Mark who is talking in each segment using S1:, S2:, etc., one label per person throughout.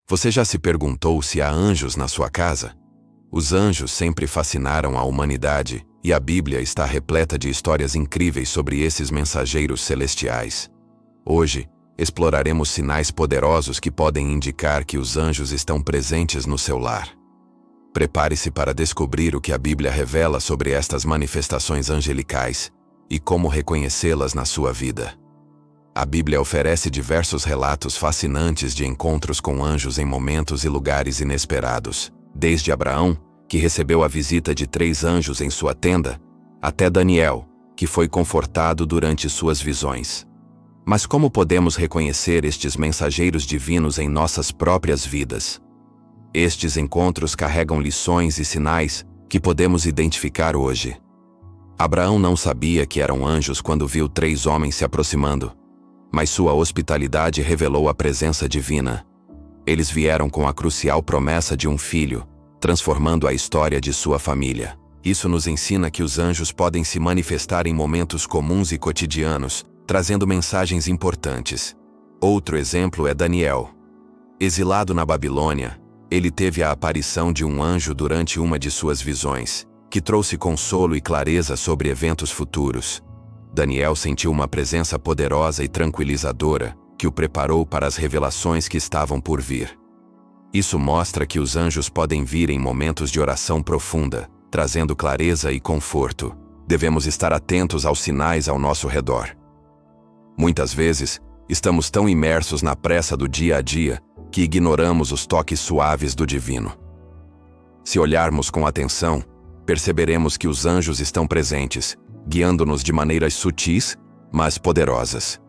S1: Você já se perguntou se há anjos na sua casa? Os anjos sempre fascinaram a humanidade, e a Bíblia está repleta de histórias incríveis sobre esses mensageiros celestiais. Hoje, exploraremos sinais poderosos que podem indicar que os anjos estão presentes no seu lar. Prepare-se para descobrir o que a Bíblia revela sobre estas manifestações angelicais e como reconhecê-las na sua vida. A Bíblia oferece diversos relatos fascinantes de encontros com anjos em momentos e lugares inesperados, desde Abraão, que recebeu a visita de 3 anjos em sua tenda, até Daniel, que foi confortado durante suas visões. Mas como podemos reconhecer estes mensageiros divinos em nossas próprias vidas? Estes encontros carregam lições e sinais que podemos identificar hoje. Abraão não sabia que eram anjos quando viu 3 homens se aproximando, mas sua hospitalidade revelou a presença divina. Eles vieram com a crucial promessa de um filho, transformando a história de sua família. Isso nos ensina que os anjos podem se manifestar em momentos comuns e cotidianos, trazendo mensagens importantes. Outro exemplo é Daniel. Exilado na Babilônia, ele teve a aparição de um anjo durante uma de suas visões, que trouxe consolo e clareza sobre eventos futuros. Daniel sentiu uma presença poderosa e tranquilizadora, que o preparou para as revelações que estavam por vir. Isso mostra que os anjos podem vir em momentos de oração profunda, trazendo clareza e conforto. Devemos estar atentos aos sinais ao nosso redor. Muitas vezes, estamos tão imersos na pressa do dia a dia, que ignoramos os toques suaves do divino. Se olharmos com atenção, perceberemos que os anjos estão presentes, guiando-nos de maneiras sutis, mas poderosas.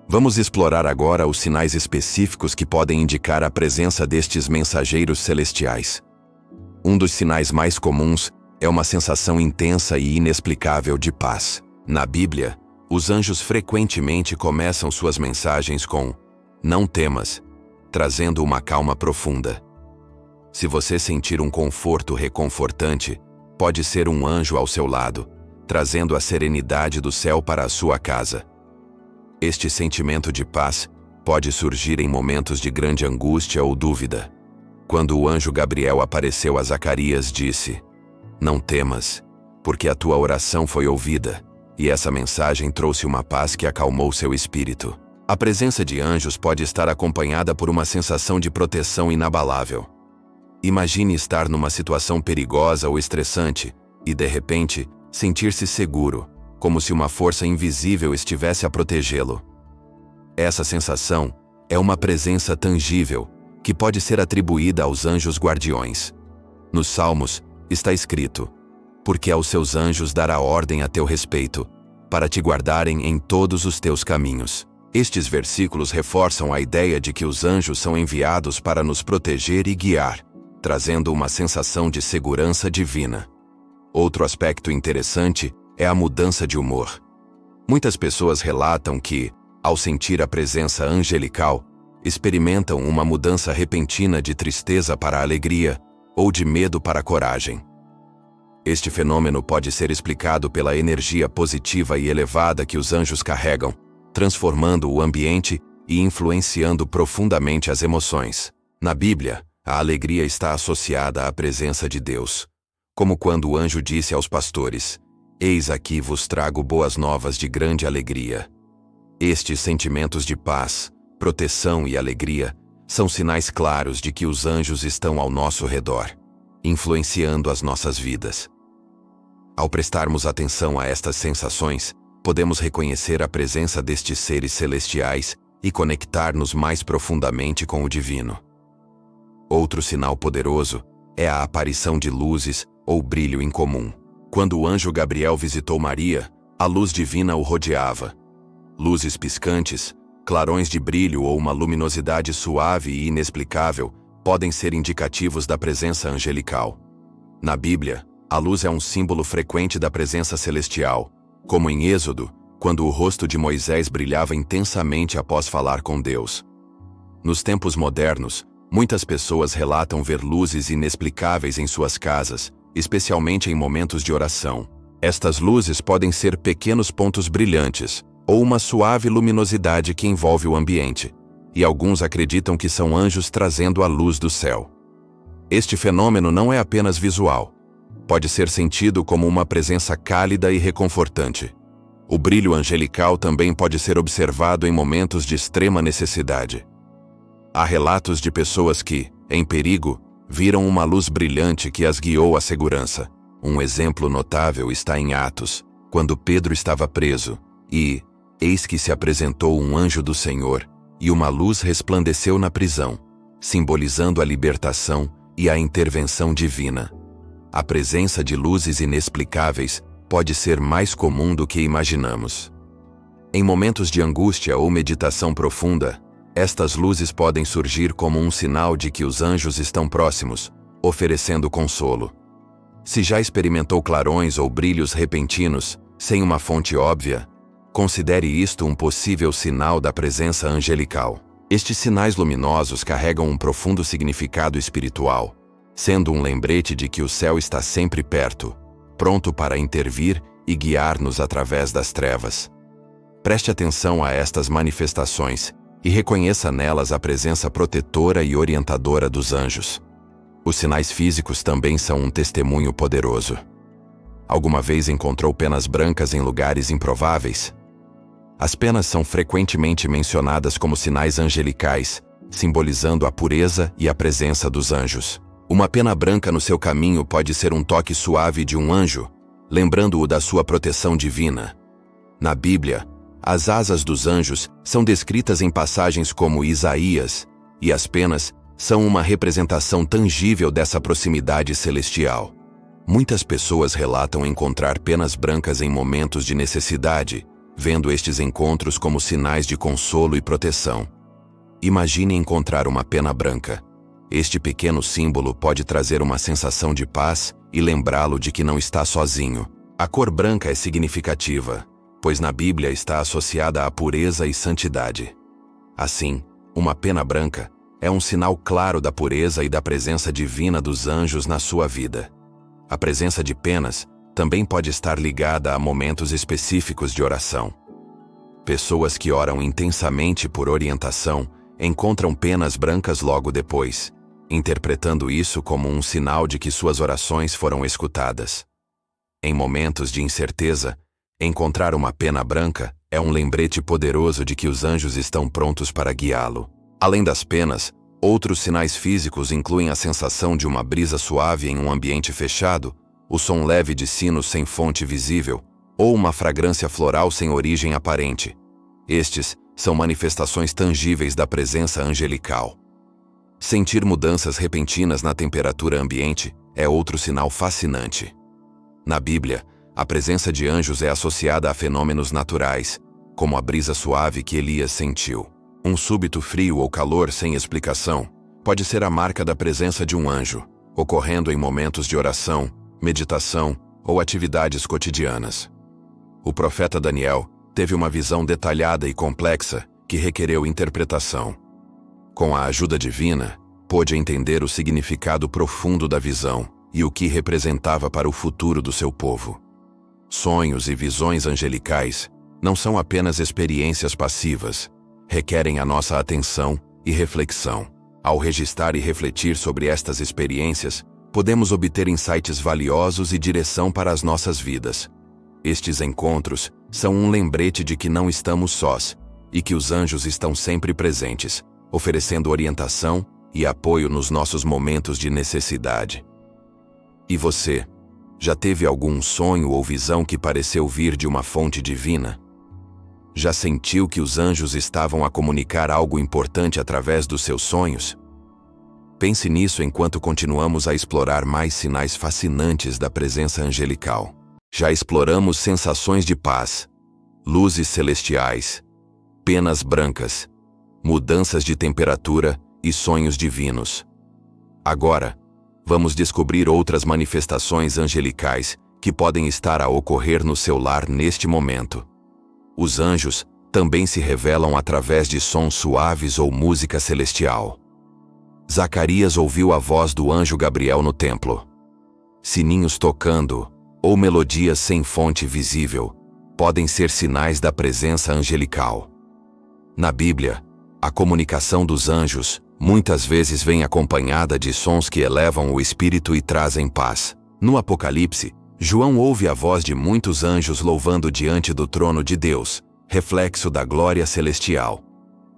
S1: Vamos explorar agora os sinais específicos que podem indicar a presença destes mensageiros celestiais. Um dos sinais mais comuns é uma sensação intensa e inexplicável de paz. Na Bíblia, os anjos frequentemente começam suas mensagens com "Não temas", trazendo uma calma profunda. Se você sentir um conforto reconfortante, pode ser um anjo ao seu lado, trazendo a serenidade do céu para a sua casa. Este sentimento de paz pode surgir em momentos de grande angústia ou dúvida. Quando o anjo Gabriel apareceu a Zacarias, disse: "Não temas, porque a tua oração foi ouvida", e essa mensagem trouxe uma paz que acalmou seu espírito. A presença de anjos pode estar acompanhada por uma sensação de proteção inabalável. Imagine estar numa situação perigosa ou estressante e, de repente, sentir-se seguro, como se uma força invisível estivesse a protegê-lo. Essa sensação é uma presença tangível que pode ser atribuída aos anjos guardiões. Nos Salmos está escrito: "Porque aos seus anjos dará ordem a teu respeito, para te guardarem em todos os teus caminhos." Estes versículos reforçam a ideia de que os anjos são enviados para nos proteger e guiar, trazendo uma sensação de segurança divina. Outro aspecto interessante é a mudança de humor. Muitas pessoas relatam que, ao sentir a presença angelical, experimentam uma mudança repentina de tristeza para alegria ou de medo para coragem. Este fenômeno pode ser explicado pela energia positiva e elevada que os anjos carregam, transformando o ambiente e influenciando profundamente as emoções. Na Bíblia, a alegria está associada à presença de Deus, como quando o anjo disse aos pastores: "Eis aqui vos trago boas novas de grande alegria." Estes sentimentos de paz, proteção e alegria são sinais claros de que os anjos estão ao nosso redor, influenciando as nossas vidas. Ao prestarmos atenção a estas sensações, podemos reconhecer a presença destes seres celestiais e conectar-nos mais profundamente com o divino. Outro sinal poderoso é a aparição de luzes ou brilho incomum. Quando o anjo Gabriel visitou Maria, a luz divina o rodeava. Luzes piscantes, clarões de brilho ou uma luminosidade suave e inexplicável podem ser indicativos da presença angelical. Na Bíblia, a luz é um símbolo frequente da presença celestial, como em Êxodo, quando o rosto de Moisés brilhava intensamente após falar com Deus. Nos tempos modernos, muitas pessoas relatam ver luzes inexplicáveis em suas casas, especialmente em momentos de oração. Estas luzes podem ser pequenos pontos brilhantes, ou uma suave luminosidade que envolve o ambiente. e alguns acreditam que são anjos trazendo a luz do céu. Este fenômeno não é apenas visual. Pode ser sentido como uma presença cálida e reconfortante. O brilho angelical também pode ser observado em momentos de extrema necessidade. Há relatos de pessoas que, em perigo, viram uma luz brilhante que as guiou à segurança. Um exemplo notável está em Atos, quando Pedro estava preso, e, eis que se apresentou um anjo do Senhor, e uma luz resplandeceu na prisão, simbolizando a libertação e a intervenção divina. A presença de luzes inexplicáveis pode ser mais comum do que imaginamos. Em momentos de angústia ou meditação profunda, estas luzes podem surgir como um sinal de que os anjos estão próximos, oferecendo consolo. Se já experimentou clarões ou brilhos repentinos, sem uma fonte óbvia, considere isto um possível sinal da presença angelical. Estes sinais luminosos carregam um profundo significado espiritual, sendo um lembrete de que o céu está sempre perto, pronto para intervir e guiar-nos através das trevas. Preste atenção a estas manifestações e reconheça nelas a presença protetora e orientadora dos anjos. Os sinais físicos também são um testemunho poderoso. Alguma vez encontrou penas brancas em lugares improváveis? As penas são frequentemente mencionadas como sinais angelicais, simbolizando a pureza e a presença dos anjos. Uma pena branca no seu caminho pode ser um toque suave de um anjo, lembrando-o da sua proteção divina. Na Bíblia, as asas dos anjos são descritas em passagens como Isaías, e as penas são uma representação tangível dessa proximidade celestial. Muitas pessoas relatam encontrar penas brancas em momentos de necessidade, vendo estes encontros como sinais de consolo e proteção. Imagine encontrar uma pena branca. Este pequeno símbolo pode trazer uma sensação de paz e lembrá-lo de que não está sozinho. A cor branca é significativa, pois na Bíblia está associada à pureza e santidade. Assim, uma pena branca é um sinal claro da pureza e da presença divina dos anjos na sua vida. A presença de penas também pode estar ligada a momentos específicos de oração. Pessoas que oram intensamente por orientação encontram penas brancas logo depois, interpretando isso como um sinal de que suas orações foram escutadas. Em momentos de incerteza, encontrar uma pena branca é um lembrete poderoso de que os anjos estão prontos para guiá-lo. Além das penas, outros sinais físicos incluem a sensação de uma brisa suave em um ambiente fechado, o som leve de sinos sem fonte visível, ou uma fragrância floral sem origem aparente. Estes são manifestações tangíveis da presença angelical. Sentir mudanças repentinas na temperatura ambiente é outro sinal fascinante. Na Bíblia, a presença de anjos é associada a fenômenos naturais, como a brisa suave que Elias sentiu. Um súbito frio ou calor sem explicação pode ser a marca da presença de um anjo, ocorrendo em momentos de oração, meditação ou atividades cotidianas. O profeta Daniel teve uma visão detalhada e complexa que requereu interpretação. Com a ajuda divina, pôde entender o significado profundo da visão e o que representava para o futuro do seu povo. Sonhos e visões angelicais não são apenas experiências passivas, requerem a nossa atenção e reflexão. Ao registrar e refletir sobre estas experiências, podemos obter insights valiosos e direção para as nossas vidas. Estes encontros são um lembrete de que não estamos sós e que os anjos estão sempre presentes, oferecendo orientação e apoio nos nossos momentos de necessidade. E você? Já teve algum sonho ou visão que pareceu vir de uma fonte divina? Já sentiu que os anjos estavam a comunicar algo importante através dos seus sonhos? Pense nisso enquanto continuamos a explorar mais sinais fascinantes da presença angelical. Já exploramos sensações de paz, luzes celestiais, penas brancas, mudanças de temperatura e sonhos divinos. Agora, vamos descobrir outras manifestações angelicais que podem estar a ocorrer no seu lar neste momento. Os anjos também se revelam através de sons suaves ou música celestial. Zacarias ouviu a voz do anjo Gabriel no templo. Sininhos tocando, ou melodias sem fonte visível, podem ser sinais da presença angelical. Na Bíblia, A comunicação dos anjos muitas vezes vem acompanhada de sons que elevam o espírito e trazem paz. No Apocalipse, João ouve a voz de muitos anjos louvando diante do trono de Deus, reflexo da glória celestial.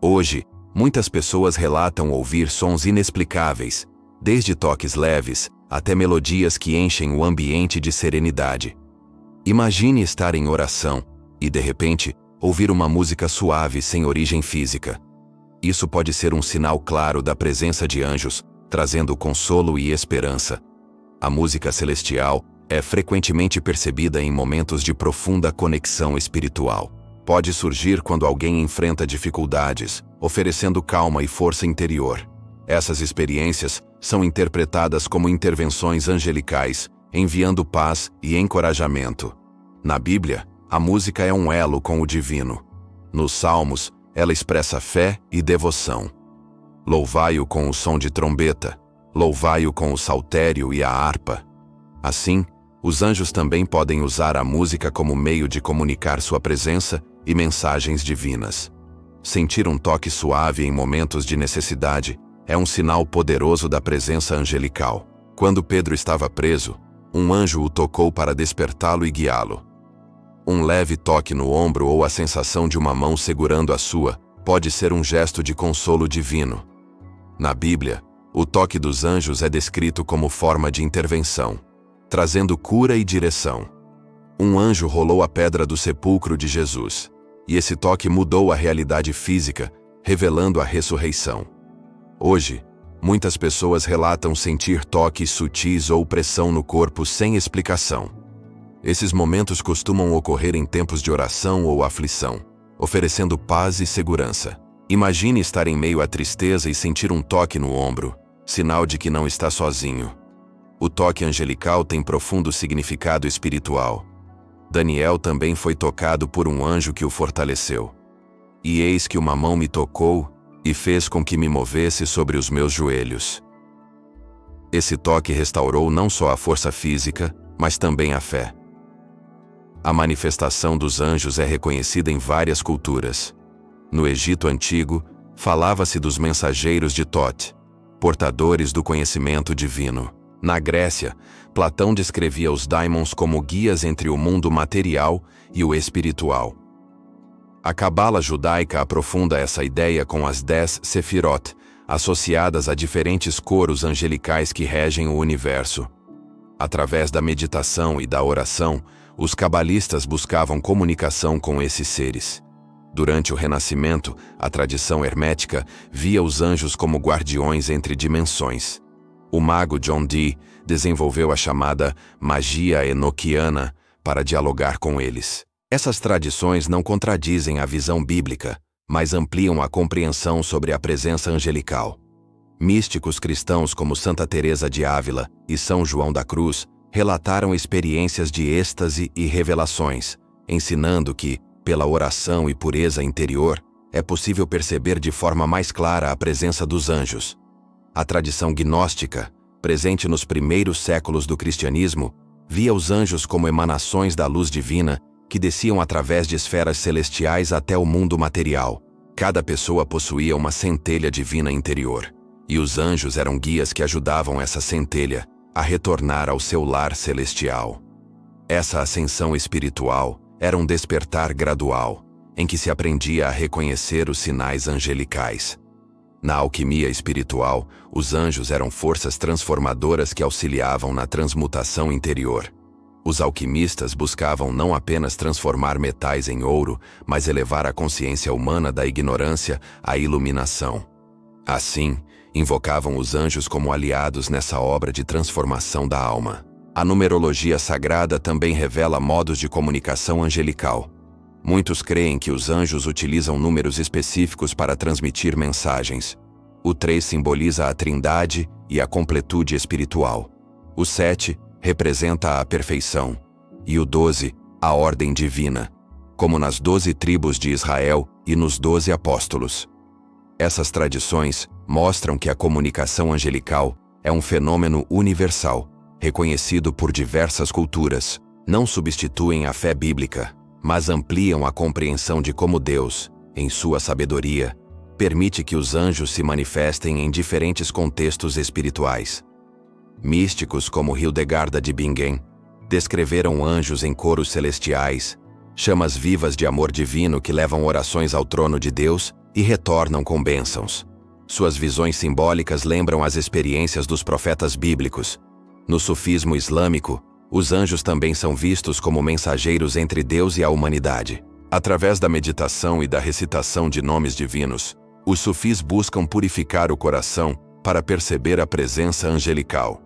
S1: Hoje, muitas pessoas relatam ouvir sons inexplicáveis, desde toques leves até melodias que enchem o ambiente de serenidade. Imagine estar em oração e, de repente, ouvir uma música suave sem origem física. Isso pode ser um sinal claro da presença de anjos, trazendo consolo e esperança. A música celestial é frequentemente percebida em momentos de profunda conexão espiritual. Pode surgir quando alguém enfrenta dificuldades, oferecendo calma e força interior. Essas experiências são interpretadas como intervenções angelicais, enviando paz e encorajamento. Na Bíblia, a música é um elo com o divino. Nos Salmos, ela expressa fé e devoção. Louvai-o com o som de trombeta, louvai-o com o saltério e a harpa. Assim, os anjos também podem usar a música como meio de comunicar sua presença e mensagens divinas. Sentir um toque suave em momentos de necessidade é um sinal poderoso da presença angelical. Quando Pedro estava preso, um anjo o tocou para despertá-lo e guiá-lo. Um leve toque no ombro ou a sensação de uma mão segurando a sua pode ser um gesto de consolo divino. Na Bíblia, o toque dos anjos é descrito como forma de intervenção, trazendo cura e direção. Um anjo rolou a pedra do sepulcro de Jesus, e esse toque mudou a realidade física, revelando a ressurreição. Hoje, muitas pessoas relatam sentir toques sutis ou pressão no corpo sem explicação. Esses momentos costumam ocorrer em tempos de oração ou aflição, oferecendo paz e segurança. Imagine estar em meio à tristeza e sentir um toque no ombro, sinal de que não está sozinho. O toque angelical tem profundo significado espiritual. Daniel também foi tocado por um anjo que o fortaleceu. E eis que uma mão me tocou e fez com que me movesse sobre os meus joelhos. Esse toque restaurou não só a força física, mas também a fé. A manifestação dos anjos é reconhecida em várias culturas. No Egito Antigo, falava-se dos mensageiros de Thoth, portadores do conhecimento divino. Na Grécia, Platão descrevia os daimons como guias entre o mundo material e o espiritual. A Cabala judaica aprofunda essa ideia com as 10 Sefirot, associadas a diferentes coros angelicais que regem o universo. Através da meditação e da oração, os cabalistas buscavam comunicação com esses seres. Durante o Renascimento, a tradição hermética via os anjos como guardiões entre dimensões. O mago John Dee desenvolveu a chamada magia enoquiana para dialogar com eles. Essas tradições não contradizem a visão bíblica, mas ampliam a compreensão sobre a presença angelical. Místicos cristãos como Santa Teresa de Ávila e São João da Cruz relataram experiências de êxtase e revelações, ensinando que, pela oração e pureza interior, é possível perceber de forma mais clara a presença dos anjos. A tradição gnóstica, presente nos primeiros séculos do cristianismo, via os anjos como emanações da luz divina que desciam através de esferas celestiais até o mundo material. Cada pessoa possuía uma centelha divina interior, e os anjos eram guias que ajudavam essa centelha a retornar ao seu lar celestial. Essa ascensão espiritual era um despertar gradual, em que se aprendia a reconhecer os sinais angelicais. Na alquimia espiritual, os anjos eram forças transformadoras que auxiliavam na transmutação interior. Os alquimistas buscavam não apenas transformar metais em ouro, mas elevar a consciência humana da ignorância à iluminação. Assim, invocavam os anjos como aliados nessa obra de transformação da alma. A numerologia sagrada também revela modos de comunicação angelical. Muitos creem que os anjos utilizam números específicos para transmitir mensagens. O 3 simboliza a trindade e a completude espiritual. O 7 representa a perfeição. E o 12, a ordem divina, como nas 12 tribos de Israel e nos 12 apóstolos. Essas tradições mostram que a comunicação angelical é um fenômeno universal, reconhecido por diversas culturas. Não substituem a fé bíblica, mas ampliam a compreensão de como Deus, em sua sabedoria, permite que os anjos se manifestem em diferentes contextos espirituais. Místicos como Hildegarda de Bingen descreveram anjos em coros celestiais, chamas vivas de amor divino que levam orações ao trono de Deus e retornam com bênçãos. Suas visões simbólicas lembram as experiências dos profetas bíblicos. No sufismo islâmico, os anjos também são vistos como mensageiros entre Deus e a humanidade. Através da meditação e da recitação de nomes divinos, os sufis buscam purificar o coração para perceber a presença angelical.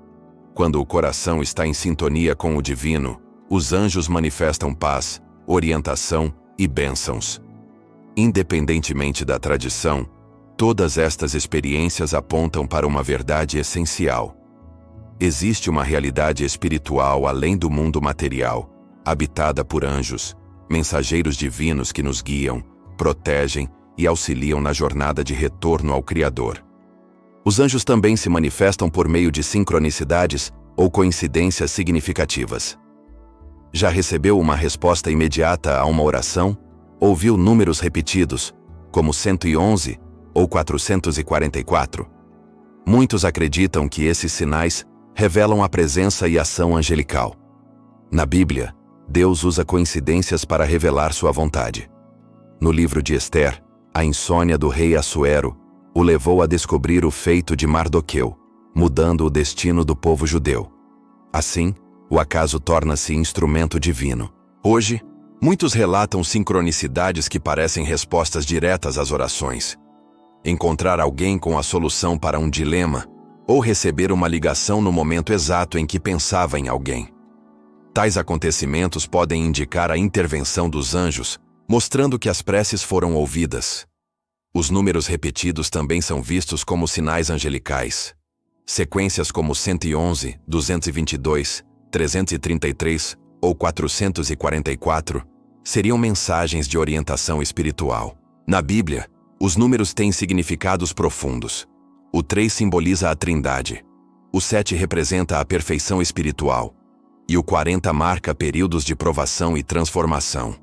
S1: Quando o coração está em sintonia com o divino, os anjos manifestam paz, orientação e bênçãos. Independentemente da tradição, todas estas experiências apontam para uma verdade essencial. Existe uma realidade espiritual além do mundo material, habitada por anjos, mensageiros divinos que nos guiam, protegem e auxiliam na jornada de retorno ao Criador. Os anjos também se manifestam por meio de sincronicidades ou coincidências significativas. Já recebeu uma resposta imediata a uma oração? Ou viu números repetidos, como 111 ou 444? Muitos acreditam que esses sinais revelam a presença e ação angelical. Na Bíblia, Deus usa coincidências para revelar sua vontade. No livro de Ester, a insônia do rei Assuero o levou a descobrir o feito de Mardoqueu, mudando o destino do povo judeu. Assim, o acaso torna-se instrumento divino. Hoje, muitos relatam sincronicidades que parecem respostas diretas às orações. Encontrar alguém com a solução para um dilema, ou receber uma ligação no momento exato em que pensava em alguém. Tais acontecimentos podem indicar a intervenção dos anjos, mostrando que as preces foram ouvidas. Os números repetidos também são vistos como sinais angelicais. Sequências como 111, 222, 333 ou 444 seriam mensagens de orientação espiritual. Na Bíblia, os números têm significados profundos. O 3 simboliza a Trindade, o 7 representa a perfeição espiritual e o 40 marca períodos de provação e transformação.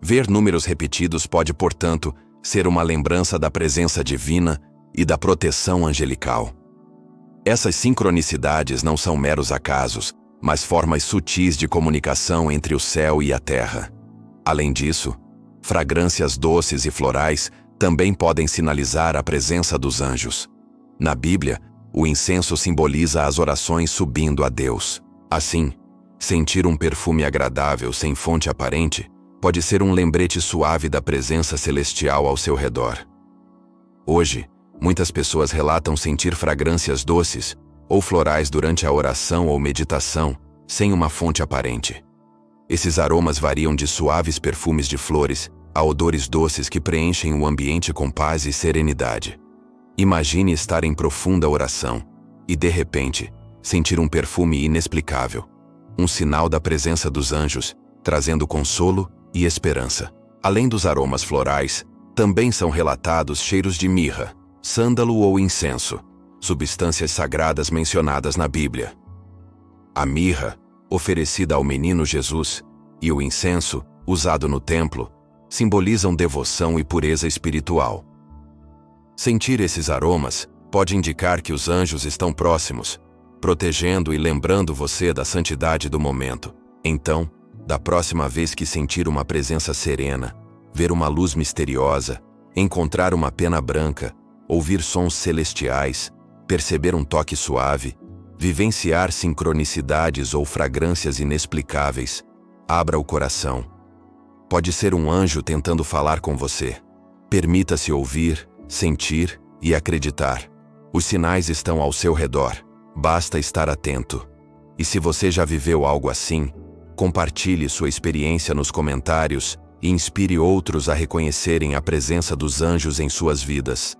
S1: Ver números repetidos pode, portanto, ser uma lembrança da presença divina e da proteção angelical. Essas sincronicidades não são meros acasos, mas formas sutis de comunicação entre o céu e a terra. Além disso, fragrâncias doces e florais também podem sinalizar a presença dos anjos. Na Bíblia, o incenso simboliza as orações subindo a Deus. Assim, sentir um perfume agradável sem fonte aparente pode ser um lembrete suave da presença celestial ao seu redor. Hoje, muitas pessoas relatam sentir fragrâncias doces ou florais durante a oração ou meditação, sem uma fonte aparente. Esses aromas variam de suaves perfumes de flores a odores doces que preenchem o ambiente com paz e serenidade. Imagine estar em profunda oração e, de repente, sentir um perfume inexplicável, um sinal da presença dos anjos, trazendo consolo e esperança. Além dos aromas florais, também são relatados cheiros de mirra, sândalo ou incenso, substâncias sagradas mencionadas na Bíblia. A mirra, oferecida ao menino Jesus, e o incenso, usado no templo, simbolizam devoção e pureza espiritual. Sentir esses aromas pode indicar que os anjos estão próximos, protegendo e lembrando você da santidade do momento. Então, da próxima vez que sentir uma presença serena, ver uma luz misteriosa, encontrar uma pena branca, ouvir sons celestiais, perceber um toque suave, vivenciar sincronicidades ou fragrâncias inexplicáveis, abra o coração. Pode ser um anjo tentando falar com você. Permita-se ouvir, sentir e acreditar. Os sinais estão ao seu redor. Basta estar atento. E se você já viveu algo assim, compartilhe sua experiência nos comentários e inspire outros a reconhecerem a presença dos anjos em suas vidas.